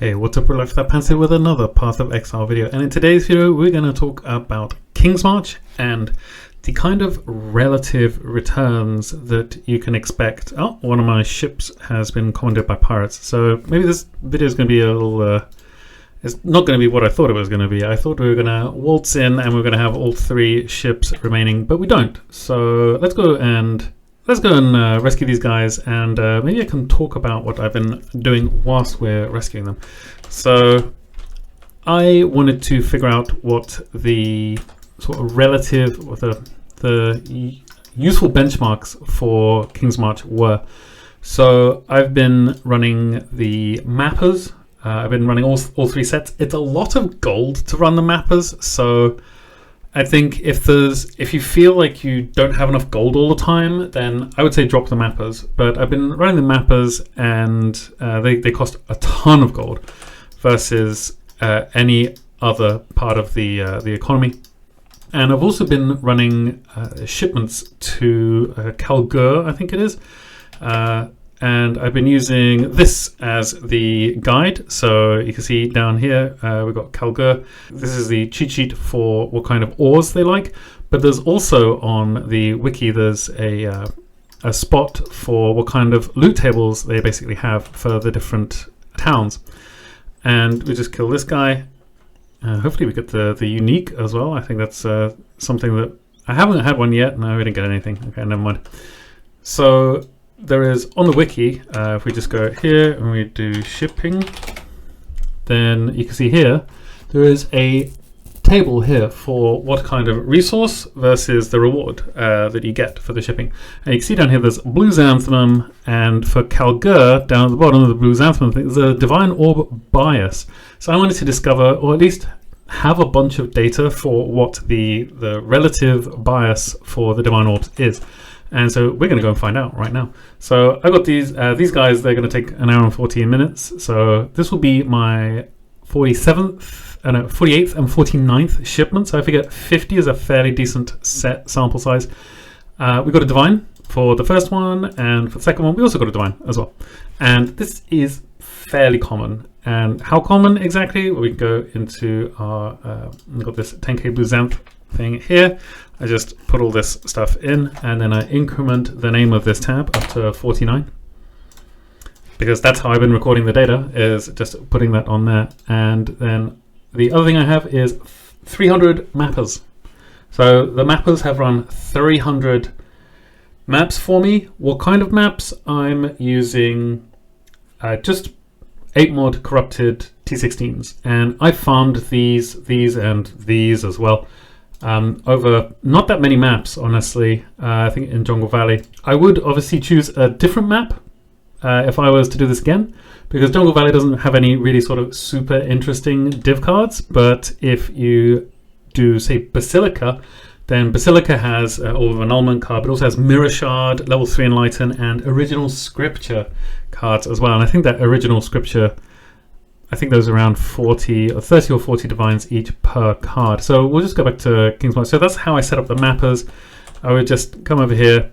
Hey, what's up, Life Without Pants here with another Path of Exile video. And in today's video, we're going to talk about Kingsmarch and the kind of relative returns that you can expect. Oh, one of my ships has been commandeered by pirates. So maybe this video is going to be a little... it's not going to be what I thought it was going to be. I thought we were going to waltz in and we're going to have all three ships remaining, but we don't. So let's go and rescue these guys, and maybe I can talk about what I've been doing whilst we're rescuing them. So I wanted to figure out what the sort of relative, what the useful benchmarks for Kingsmarch were. So I've been running the mappers. I've been running all three sets. It's a lot of gold to run the mappers, so I think if you feel like you don't have enough gold all the time, then I would say drop the mappers. But I've been running the mappers, and they cost a ton of gold versus any other part of the economy. And I've also been running shipments to Kalgur, I think it is. And I've been using this as the guide. So you can see down here, we've got Kalgur. This is the cheat sheet for what kind of ores they like. But there's also on the wiki, there's a spot for what kind of loot tables they basically have for the different towns. And we just kill this guy. Hopefully we get the unique as well. I think that's something that I haven't had one yet. No, we didn't get anything. Okay, never mind. So there is on the wiki, if we just go here and we do shipping, then you can see here, there is a table here for what kind of resource versus the reward that you get for the shipping. And you can see down here, there's blue xanthan, and for Kalgur, down at the bottom of the blue xanthan, there's a divine orb bias. So I wanted to discover, or at least have a bunch of data for what the relative bias for the divine orbs is. And so we're going to go and find out right now. So I got these guys. They're going to take an hour and 14 minutes. So this will be my 48th and 49th shipment. So I figure 50 is a fairly decent set sample size. We got a divine for the first one, and for the second one we also got a divine as well. And this is fairly common. And how common exactly? Well, we can go into our we've got this 10k blue xanth thing here. I just put all this stuff in, and then I increment the name of this tab up to 49, because that's how I've been recording the data, is just putting that on there. And then the other thing I have is 300 mappers. So the mappers have run 300 maps for me. What kind of maps? I'm using just 8 mod corrupted T16s, and I farmed these and these as well. Over not that many maps, honestly. I think in Jungle Valley I would obviously choose a different map if I was to do this again, because Jungle Valley doesn't have any really sort of super interesting div cards. But if you do, say, Basilica, then Basilica has all of annulment card, but also has Mirror Shard, level 3 Enlighten, and Original Scripture cards as well. And I think that Original Scripture, I think there's around 30 or 40 divines each per card. So we'll just go back to Kingsmarch. So that's how I set up the mappers. I would just come over here,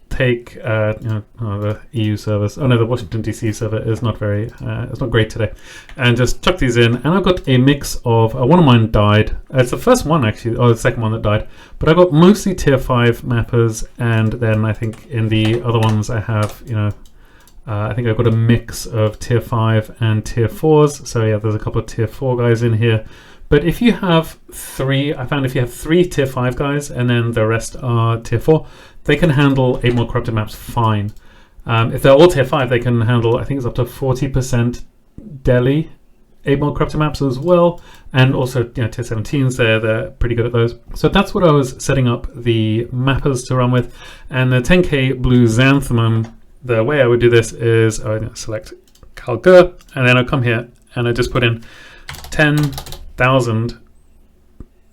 take the EU service. Oh no, the Washington DC server is not very, it's not great today. And just chuck these in. And I've got a mix of, one of mine died. It's the first one actually, or the second one that died. But I've got mostly tier 5 mappers. And then I think in the other ones I have, I think I've got a mix of tier 5 and tier 4s. So yeah, there's a couple of tier 4 guys in here. But if you have 3, I found if you have 3 tier 5 guys and then the rest are tier 4, they can handle 8 more corrupted maps fine. If they're all tier 5, they can handle, I think it's up to 40% Delhi 8 more corrupted maps as well. And also, tier 17s, they're pretty good at those. So that's what I was setting up the mappers to run with. And the 10k blue xanthan, the way I would do this is I would select Kalgur, and then I'll come here and I just put in 10,000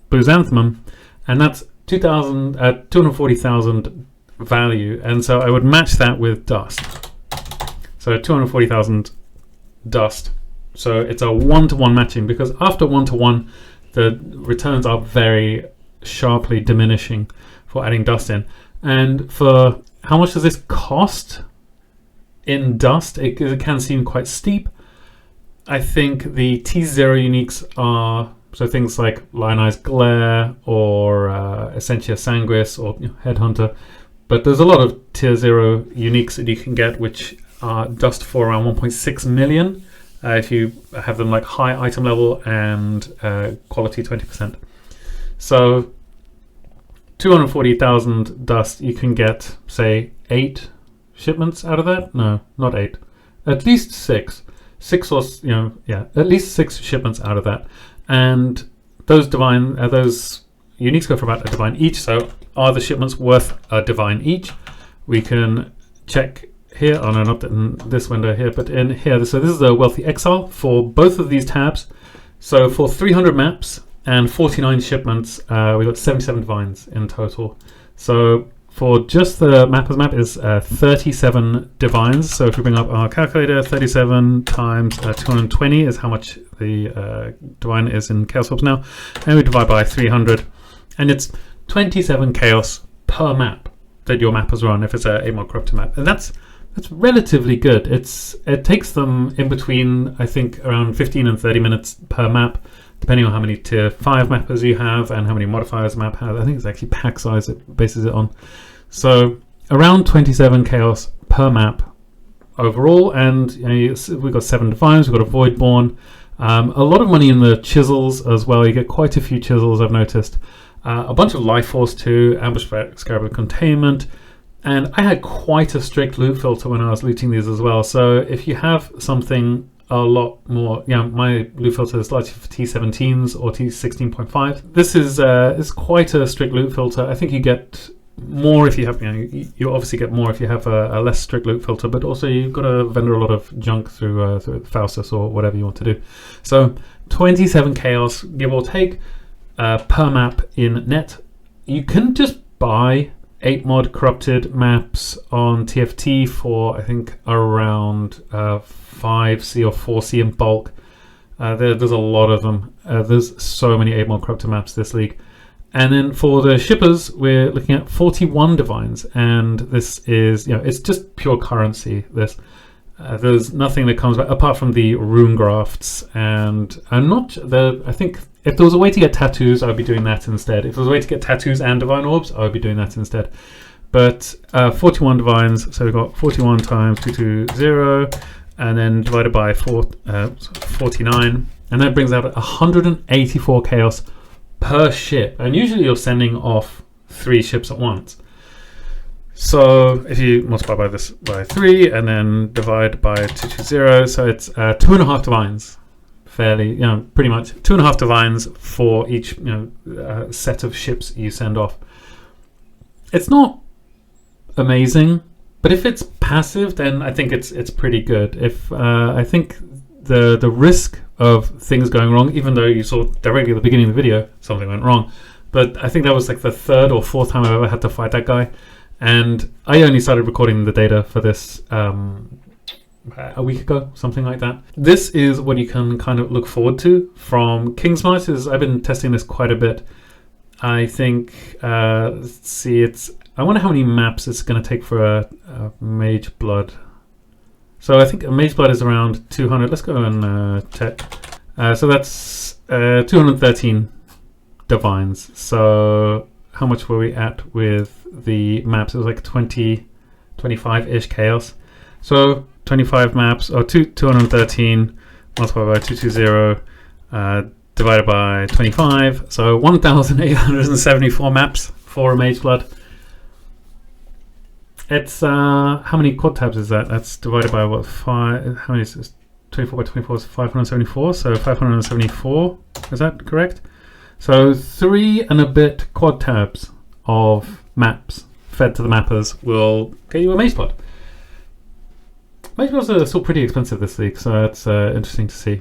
blue xanthan, and that's 240,000 value. And so I would match that with dust. So 240,000 dust. So it's a 1-to-1 matching, because after 1-to-1, the returns are very sharply diminishing for adding dust in. And for how much does this cost? In dust, it can seem quite steep. I think the T0 uniques are so things like Lionized Glare or Essentia Sanguis or Headhunter. But there's a lot of tier 0 uniques that you can get, which are dust for around 1.6 million if you have them like high item level and quality 20%. So 240,000 dust, you can get, say, 8 shipments out of that. No, not 8. At least 6. 6 or, at least 6 shipments out of that. And those those uniques go for about a divine each. So are the shipments worth a divine each? We can check here. Oh no, not in this window here, but in here. So this is a Wealthy Exile for both of these tabs. So for 300 maps and 49 shipments, we got 77 divines in total. So for just the Mapper's map is 37 divines. So if we bring up our calculator, 37 times 220 is how much the divine is in Chaos Orbs now. And we divide by 300. And it's 27 chaos per map that your mappers run if it's a 8-mod corrupted map. And that's relatively good. It takes them in between, I think, around 15 and 30 minutes per map, depending on how many tier 5 mappers you have and how many modifiers the map has. I think it's actually pack size it bases it on. So around 27 chaos per map overall, and we've got 7 divines, we've got a Voidborn, a lot of money in the chisels as well. You get quite a few chisels, I've noticed. A bunch of Life Force too, Ambush Scarab Containment, and I had quite a strict loot filter when I was looting these as well. So if you have something a lot more, my loot filter is largely for T17s or T16.5. This is quite a strict loot filter. I think you get more if you have, you obviously get more if you have a less strict loot filter, but also you've got to vendor a lot of junk through Faustus or whatever you want to do. So 27 chaos, give or take, per map in net. You can just buy 8-mod corrupted maps on TFT for I think around 5C or 4C in bulk. There's a lot of them. There's so many 8-mod corrupted maps this league. And then for the shippers, we're looking at 41 divines, and this is, it's just pure currency. There's nothing that comes back apart from the rune grafts, and I think if there was a way to get tattoos, I would be doing that instead. If there was a way to get tattoos and divine orbs, I would be doing that instead. But 41 divines, so we've got 41 times 220, and then divided by 49, and that brings out 184 chaos per ship. And usually you're sending off 3 ships at once. So if you multiply by this by 3 and then divide by 220, so it's 2.5 divines. Fairly, pretty much 2.5 divines for each set of ships you send off. It's not amazing, but if it's passive, then I think it's pretty good. If I think the risk of things going wrong, even though you saw directly at the beginning of the video something went wrong, but I think that was like the 3rd or 4th time I've ever had to fight that guy, and I only started recording the data for this a week ago, something like that. This is what you can kind of look forward to from Kingsmarch. I've been testing this quite a bit. I think let's see, I wonder how many maps it's going to take for a Mage Blood. So I think a Mage Blood is around 200. Let's go and check. So that's 213 divines. So how much were we at with the maps? It was like 25-ish chaos. So 25 maps, or 213 multiplied by 220 divided by 25. So 1,874 maps for a Mage Blood. It's how many quad tabs is that? That's divided by what? 5? How many is this? 24 by 24 is 574. So 574. Is that correct? So 3 and a bit quad tabs of maps fed to the mappers will get you a Mage Blood. Mage Bloods are still pretty expensive this week, so it's interesting to see.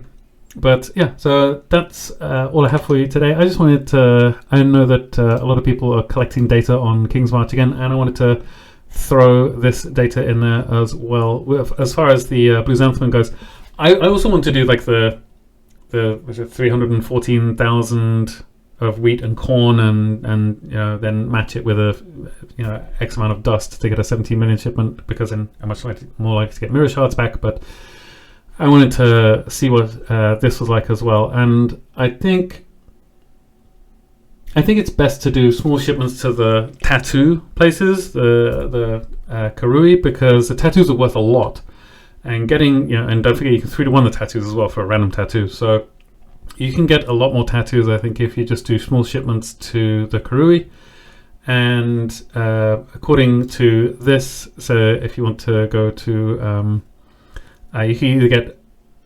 But yeah, so that's all I have for you today. I just wanted to, I know that a lot of people are collecting data on Kingsmarch again, and I wanted to throw this data in there as well. As far as the Blue Xanthan goes, I also want to do like the 314,000 of wheat and corn, and then match it with a X amount of dust to get a 17 million shipment, because then I'm much more likely to get mirror shards back. But I wanted to see what this was like as well, and I think it's best to do small shipments to the tattoo places, the Karui, because the tattoos are worth a lot. And getting, and don't forget you can 3-to-1 the tattoos as well for a random tattoo. So you can get a lot more tattoos, I think, if you just do small shipments to the Karui. And according to this, so if you want to go to, you can either get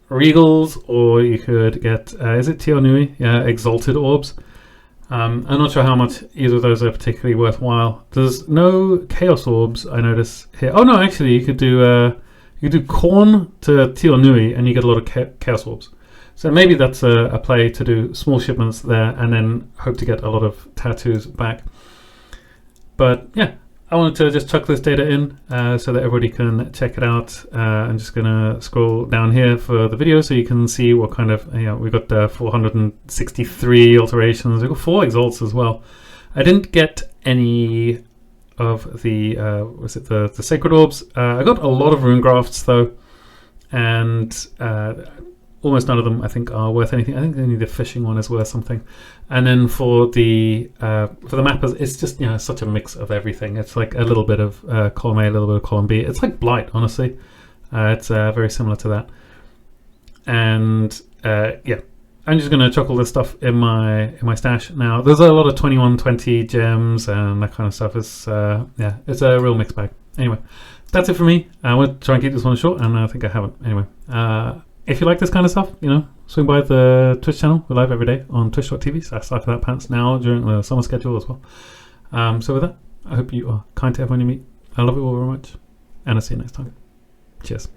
Regals or you could get, is it Tionui? Yeah, Exalted Orbs. I'm not sure how much either of those are particularly worthwhile. There's no Chaos Orbs, I notice here. Oh no, actually you could do Corn to Tionui and you get a lot of Chaos Orbs. So maybe that's a play to do small shipments there and then hope to get a lot of tattoos back. But yeah, I wanted to just chuck this data in so that everybody can check it out. I'm just gonna scroll down here for the video so you can see what kind of, we got 463 alterations. We got 4 exalts as well. I didn't get any of the was it the sacred orbs. I got a lot of rune grafts though, and almost none of them I think are worth anything. I think only the fishing one is worth something. And then for the mappers, it's just such a mix of everything. It's like a little bit of column A, a little bit of column B. It's like Blight, honestly. It's very similar to that. And yeah, I'm just gonna chuck all this stuff in my stash now. There's a lot of 2120 gems and that kind of stuff. It's yeah, it's a real mixed bag. Anyway, that's it for me. I want to try and keep this one short, and I think I haven't. Anyway, if you like this kind of stuff, swing by the Twitch channel. We're live every day on twitch.tv/lifewithoutpants now during the summer schedule as well. So with that, I hope you are kind to everyone you meet. I love you all very much, and I'll see you next time. Cheers.